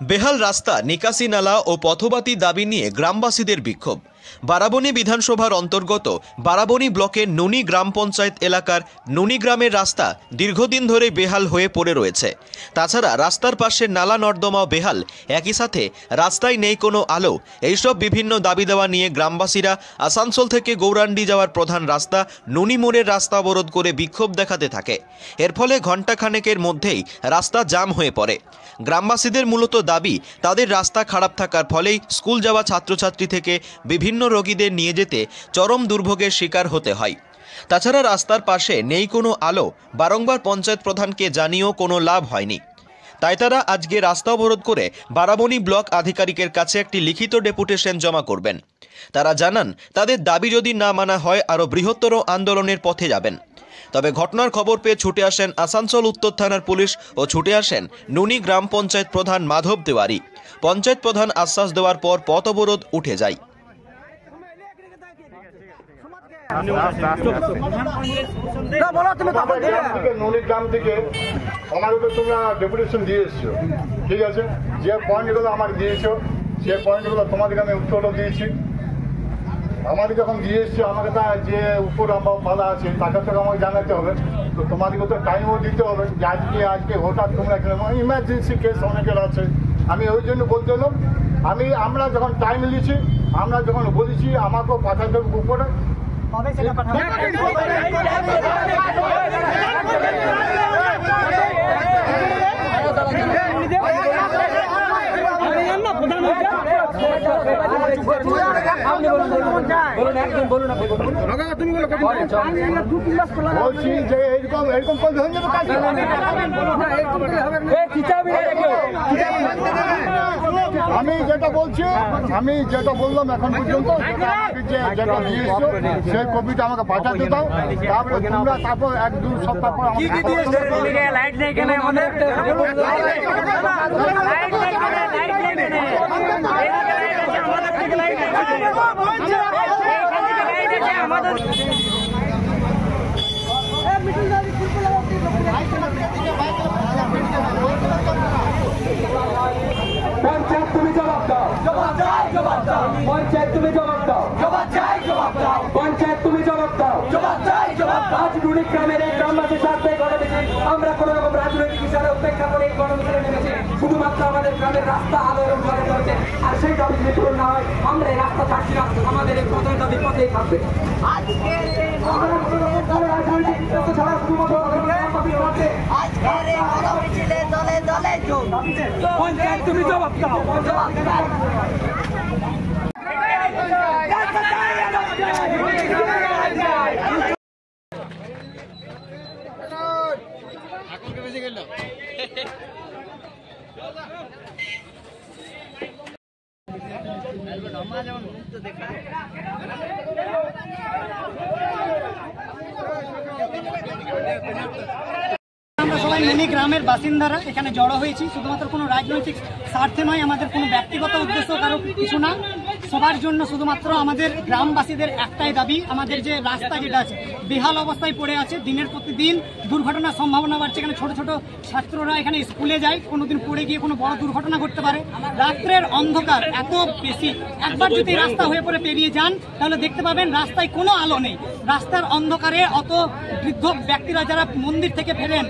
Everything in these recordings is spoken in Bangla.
বেহাল রাস্তা, নিকাশি নালা ও পথবাতি দাবি নিয়ে গ্রামবাসীদের বিক্ষোভ। বারাবণী বিধানসভার অন্তর্গত বারাবণী ব্লকের নুনি গ্রাম পঞ্চায়েত এলাকার নুনি গ্রামের রাস্তা দীর্ঘদিন ধরে বেহাল হয়ে পড়ে রয়েছে। তাছাড়া রাস্তার পাশে নালা নর্দমাও বেহাল, একই সাথে রাস্তায় নেই কোনো আলো। এইসব বিভিন্ন দাবি দেওয়া নিয়ে গ্রামবাসীরা আসানসোল থেকে গৌরাণ্ডি যাওয়ার প্রধান রাস্তা নুনি মোড়ের রাস্তা অবরোধ করে বিক্ষোভ দেখাতে থাকে। এর ফলে ঘণ্টাখানেকের মধ্যেই রাস্তা জাম হয়ে পড়ে। গ্রামবাসীদের মূলত দাবি, তাদের রাস্তা খারাপ থাকার ফলেই স্কুল যাওয়া ছাত্রছাত্রী থেকে বিভিন্ন রোগীদের নিয়ে যেতে চরম দুর্ভোগের শিকার হতে হয়। তাছাড়া রাস্তার পাশে নেই কোনো আলো, বারংবার পঞ্চায়েত প্রধানকে জানিয়েও কোনো লাভ হয়নি। তাই তারা আজকে রাস্তা অবরোধ করে বারাবণী ব্লক আধিকারিকের কাছে একটি লিখিত ডেপুটেশন জমা করবেন। তারা জানান, তাদের দাবি যদি না মানা হয় আরও বৃহত্তর আন্দোলনের পথে যাবেন। তবে ঘটনার খবর পেয়ে ছুটে আসেন আসানসোল উত্তর থানার পুলিশ ও ছুটে আসেন নুনি গ্রাম পঞ্চায়েত প্রধান মাধব তেওয়ারি। পঞ্চায়েত প্রধান আশ্বাস দেওয়ার পর পথ অবরোধ উঠে যায়। নুনি গ্রাম থেকে আমাকে তোমরা ডেপুটেশন দিয়ে এসছো, ঠিক আছে। যে পয়েন্টগুলো আমাকে দিয়েছো সে পয়েন্টগুলো তোমাদেরকে আমি উত্তরও দিয়েছি। আমাদের যখন দিয়ে এসছো আমাকে তা যে উপর বাধা আছে তাকে তো আমাকে জানাতে হবে, তো তোমাদেরকে তো টাইমও দিতে হবে যে আজকে হঠাৎ তোমরা ইমার্জেন্সি কেস অনেকের আছে। আমি ওই জন্য বলতে এলাম, আমরা যখন টাইম নিয়েছি, আমরা যখন বলেছি আমাকেও পাঠাতে হবে উপরে। বলছি যে এরকম হয়ে যাবে কাজ। আমি যেটা বললাম এখন পর্যন্ত যেটা দিয়েছো সেই কপিটা আমাকে পাঠাতে দাও। তারপর 1-2 সপ্তাহ পর পঞ্চায়েত তুমি জবাব দাও, পঞ্চায়েত তুমি জবাব দাও, পঞ্চায়েত তুমি জবাব দাও। আজ নুনি গ্রামের এই গ্রামবাসীর স্বার্থে গণমিছিল, আমরা কোন রকম রাজনৈতিক হিসাবে উপেক্ষা করে এই গণমিছিলে নেমেছি। শুধুমাত্র আমাদের গ্রামের রাস্তা আলো এবং জলে রয়েছে, আর সেই দাবি যদি পূরণ না হয় আমরা এই রাস্তা ছাড়ছি না, আমাদের এই প্রধান দাবি পথেই থাকবে। পঞ্চায়েত তুমি জবাব দাও, আমরা সবাই নুনি গ্রামের বাসিন্দারা এখানে জড়ো হয়েছি শুধুমাত্র কোনো রাজনৈতিক স্বার্থে নয়, আমাদের কোনো ব্যক্তিগত উদ্দেশ্য কারো কিছু না। সবার জন্য শুধুমাত্র আমাদের গ্রামবাসীদের একটাই দাবি, আমাদের যে রাস্তা যেটা আছে বেহাল অবস্থায় পড়ে আছে, দিনের প্রতিদিন দুর্ঘটনার সম্ভাবনা বাড়ছে। এখানে ছোট ছোট ছাত্ররা এখানে স্কুলে যায়, কোনোদিন পড়ে গিয়ে কোনো বড় দুর্ঘটনা ঘটতে পারে। রাত্রের অন্ধকার এত বেশি, একবার যদি রাস্তা হয়ে পড়ে পেরিয়ে যান তাহলে দেখতে পাবেন রাস্তায় কোনো আলো নেই। রাস্তার অন্ধকারে অত বৃদ্ধ ব্যক্তিরা যারা মন্দির থেকে ফেরেন,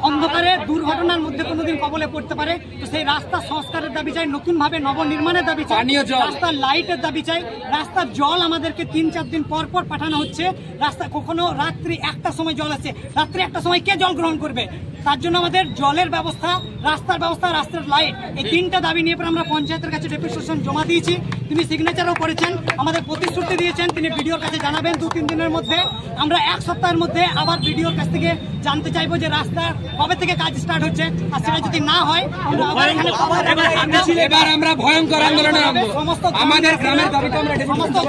অন্ধকারে দুর্ঘটনার মধ্যে কোনোদিন কবলে পড়তে পারে। তো সেই রাস্তা সংস্কারের দাবি চাই, নতুনভাবে নবনির্মাণের দাবি চাই, রাস্তার লাইটের দাবি চাই। রাস্তার জল আমাদেরকে 3-4 দিন পর পর পাঠানো হচ্ছে। রাস্তা কখনো রাত্রি 1টার সময় জল আছে, রাত্রি 1টার সময় কে জল গ্রহণ করবে? তার জন্য আমাদের জলের ব্যবস্থা, রাস্তার ব্যবস্থা, রাস্তার লাইট, এই 3টা দাবি নিয়ে আমরা পঞ্চায়েতের কাছে ডেপুটেশন জমা দিয়েছি। তিনি সিগনেচারও করেছেন, আমাদের প্রতিশ্রুতি দিয়েছেন তিনি ভিডিওর কাছে জানাবেন 2-3 দিনের মধ্যে। আমরা 1 সপ্তাহের মধ্যে আবার ভিডিওর কাছ থেকে জানতে চাইবো যে রাস্তা কবে থেকে কাজ স্টার্ট হচ্ছে, আর সেটা যদি না হয় এবার আমরা ভয়ঙ্কর আন্দোলনে সমস্ত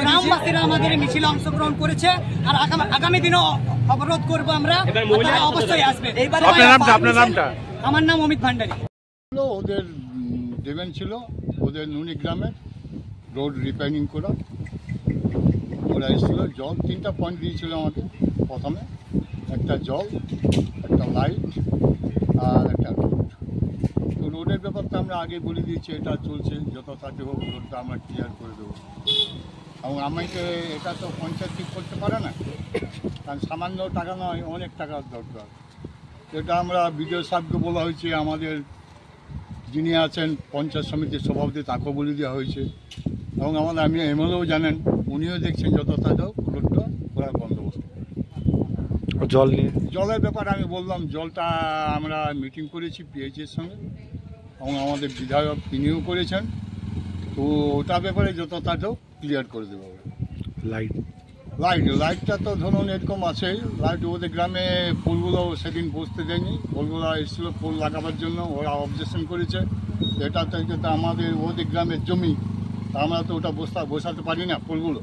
গ্রামবাসীরা আমাদের এই মিছিলে অংশগ্রহণ করেছে, আর আগামী দিনও অবরোধ করবো আমরা, অবশ্যই আসবে। আমার নাম অমিত ভান্ডারী। ওদের ডিমান্ড ছিল ওদের নুনি গ্রামে রোড রিপেয়ারিং করা। ওরা এসেছিল, জল 3টা পয়েন্ট দিয়েছিল আমাকে প্রথমে, একটা জল, একটা লাইট আর একটা রোড। তো রোড রোডের ব্যাপারটা আমরা আগে বলে দিয়েছি, এটা চলছে, যত তাড়াতাড়ি হোক রোডটা আমরা ক্লিয়ার করে দেবো। এবং আমাকে এটা তো পঞ্চায়েত ঠিক করতে পারে না, কারণ সামান্য টাকা নয়, অনেক টাকার দরকার। এটা আমরা বিডিও সাহেবকে বলা হয়েছে, আমাদের যিনি আছেন পঞ্চায়েত সমিতির সভাপতি তাকেও বলে দেওয়া হয়েছে, এবং আমাদের আমি এমএলএও জানেন, উনিও দেখছেন যত তাড়াতাড়ি হোক রোডটা করার বন্দোবস্ত। জল নিয়ে জলের ব্যাপারে আমি বললাম, জলটা আমরা মিটিং করেছি পিএইচের সঙ্গে, এবং আমাদের বিধায়ক তিনিও করেছেন, তো ওটার ব্যাপারে যত তাড়াতাড়ি ক্লিয়ার করে দেবো। লাইটটা তো ধরুন এরকম আছে, লাইট ওদের গ্রামে পোলগুলো সেদিন বসতে দেয়নি, পোলগুলো এসেছিলো পোল লাগাবার জন্য, ওরা অবজেকশন করেছে। এটা থেকে তো আমাদের ওদের গ্রামের জমি, আমরা তো ওটা বসাতে পারি না পোলগুলো,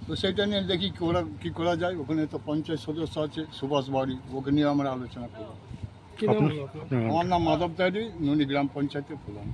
তো সেটা নিয়ে দেখি কী করা যায়। ওখানে তো পঞ্চায়েত সদস্য আছে সুভাষ বাড়ি, ওকে নিয়ে আমরা আলোচনা করব। আমার নাম মাধব দাড়ি, নুনি গ্রাম পঞ্চায়েতের প্রধান।